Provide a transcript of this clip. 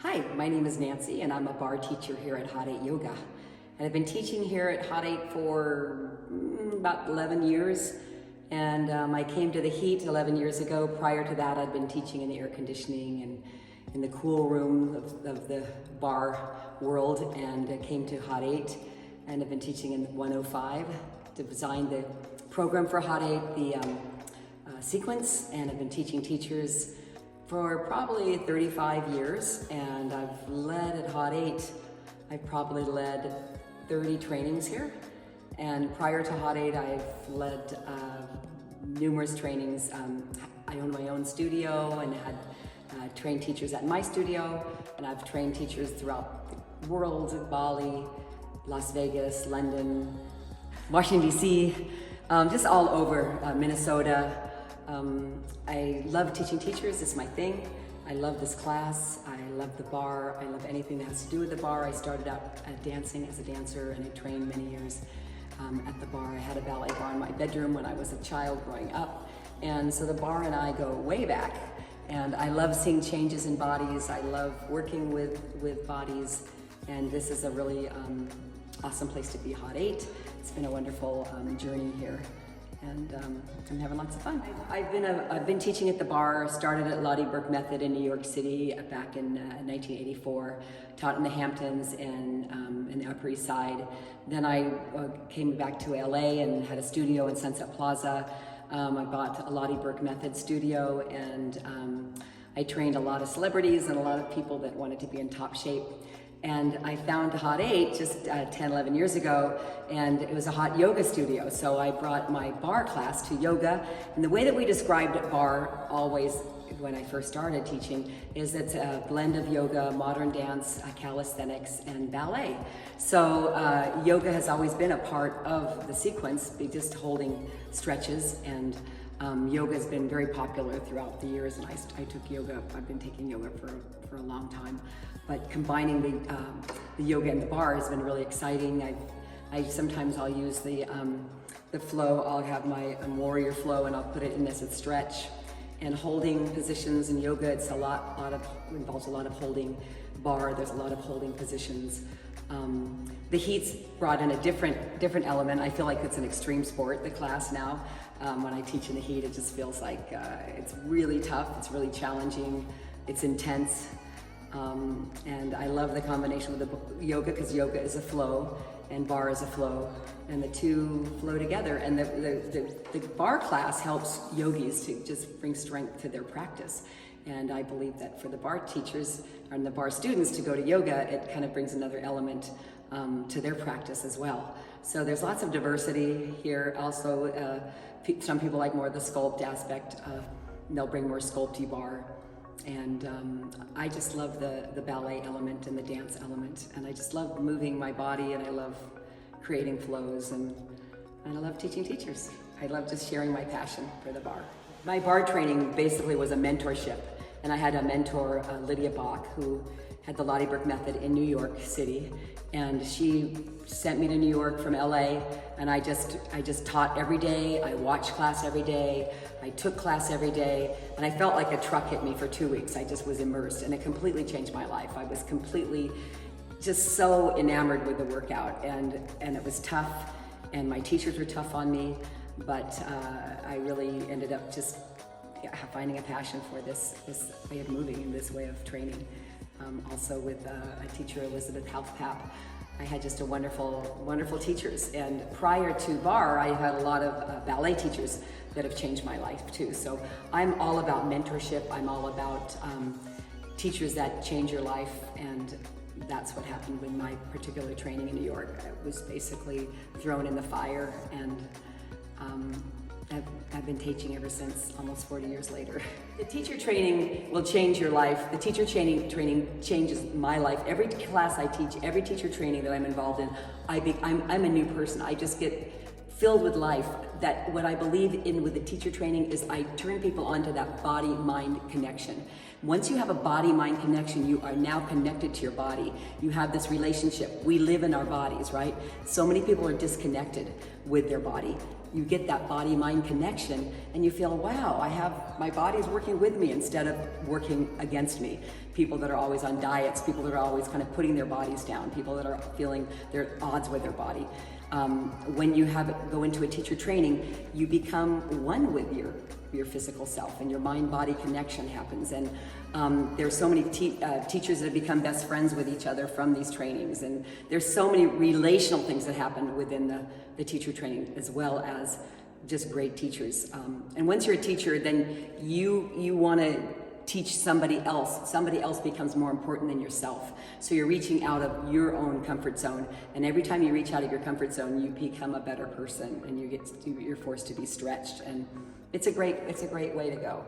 Hi, my name is Nancy and I'm a barre teacher here at Hot 8 Yoga. And I've been teaching here at Hot 8 for about 11 years. And I came to the heat 11 years ago. Prior to that, I'd been teaching in the air conditioning and in the cool room of the bar world, and I came to Hot 8 and I've been teaching in 105, designed the program for Hot 8, the sequence, and I've been teaching teachers for probably 35 years, and I've led at Hot 8, I've probably led 30 trainings here. And prior to Hot 8, I've led numerous trainings. I own my own studio and had trained teachers at my studio, and I've trained teachers throughout the world, Bali, Las Vegas, London, Washington, DC, just all over, Minnesota. I love teaching teachers, it's my thing. I love this class, I love the bar, I love anything that has to do with the bar. I started out dancing as a dancer, and I trained many years at the bar. I had a ballet bar in my bedroom when I was a child growing up, and so the bar and I go way back. And I love seeing changes in bodies, I love working with bodies, and this is a really awesome place to be, Hot 8. It's been a wonderful journey here, and I'm having lots of fun. I've been teaching at the bar. Started at Lottie Burke Method in New York City back in 1984. Taught in the Hamptons and in the Upper East Side. Then I came back to LA and had a studio in Sunset Plaza. I bought a Lottie Burke Method studio, and I trained a lot of celebrities and a lot of people that wanted to be in top shape. And I found Hot 8 just 10, 11 years ago, and it was a hot yoga studio. So I brought my bar class to yoga. And the way that we described bar always when I first started teaching is it's a blend of yoga, modern dance, calisthenics, and ballet. So yoga has always been a part of the sequence, just holding stretches, and yoga has been very popular throughout the years, and I took yoga. I've been taking yoga for a long time, but combining the yoga and the bar has been really exciting. Sometimes I'll use the flow. I'll have my warrior flow, and I'll put it in as a stretch. And holding positions in yoga, it's involves a lot of holding. Bar, there's a lot of holding positions. The heat's brought in a different element. I feel like it's an extreme sport, the class now. When I teach in the heat, it just feels like it's really tough, it's really challenging, it's intense. And I love the combination with the yoga, because yoga is a flow and bar is a flow, and the two flow together. And the bar class helps yogis to just bring strength to their practice. And I believe that for the bar teachers and the bar students to go to yoga, it kind of brings another element to their practice as well. So there's lots of diversity here. Also, some people like more of the sculpt aspect. They'll bring more sculpty bar. And I just love the ballet element and the dance element. And I just love moving my body, and I love creating flows, and I love teaching teachers. I love just sharing my passion for the bar. My bar training basically was a mentorship. And I had a mentor, Lydia Bach, who had the Lottie Burke Method in New York City. And she sent me to New York from LA, and I just taught every day. I watched class every day. I took class every day, and I felt like a truck hit me for 2 weeks. I just was immersed, and it completely changed my life. I was completely just so enamored with the workout, and it was tough, and my teachers were tough on me, but I really ended up just finding a passion for this way of moving and this way of training. Also with a teacher, Elizabeth Halfpap, I had just a wonderful teachers. And prior to bar, I had a lot of ballet teachers that have changed my life too. So I'm all about mentorship. I'm all about teachers that change your life, and that's what happened with my particular training in New York. I was basically thrown in the fire, and I've been teaching ever since, almost 40 years later. The teacher training will change your life. The teacher training changes my life. Every class I teach, every teacher training that I'm involved in, I'm a new person. I just get filled with life. That what I believe in with the teacher training is I turn people onto that body-mind connection. Once you have a body-mind connection, you are now connected to your body. You have this relationship. We live in our bodies, right? So many people are disconnected with their body. you get that body-mind connection and you feel, wow, my body's working with me instead of working against me. People that are always on diets, people that are always kind of putting their bodies down, people that are feeling they're at odds with their body. When you go into a teacher training, you become one with your physical self, and your mind-body connection happens. And there's so many teachers that have become best friends with each other from these trainings, and there's so many relational things that happen within the teacher training, as well as just great teachers. And once you're a teacher, then you want to teach somebody else becomes more important than yourself. So you're reaching out of your own comfort zone, and every time you reach out of your comfort zone, you become a better person, and you're forced to be stretched, and it's a great way to go.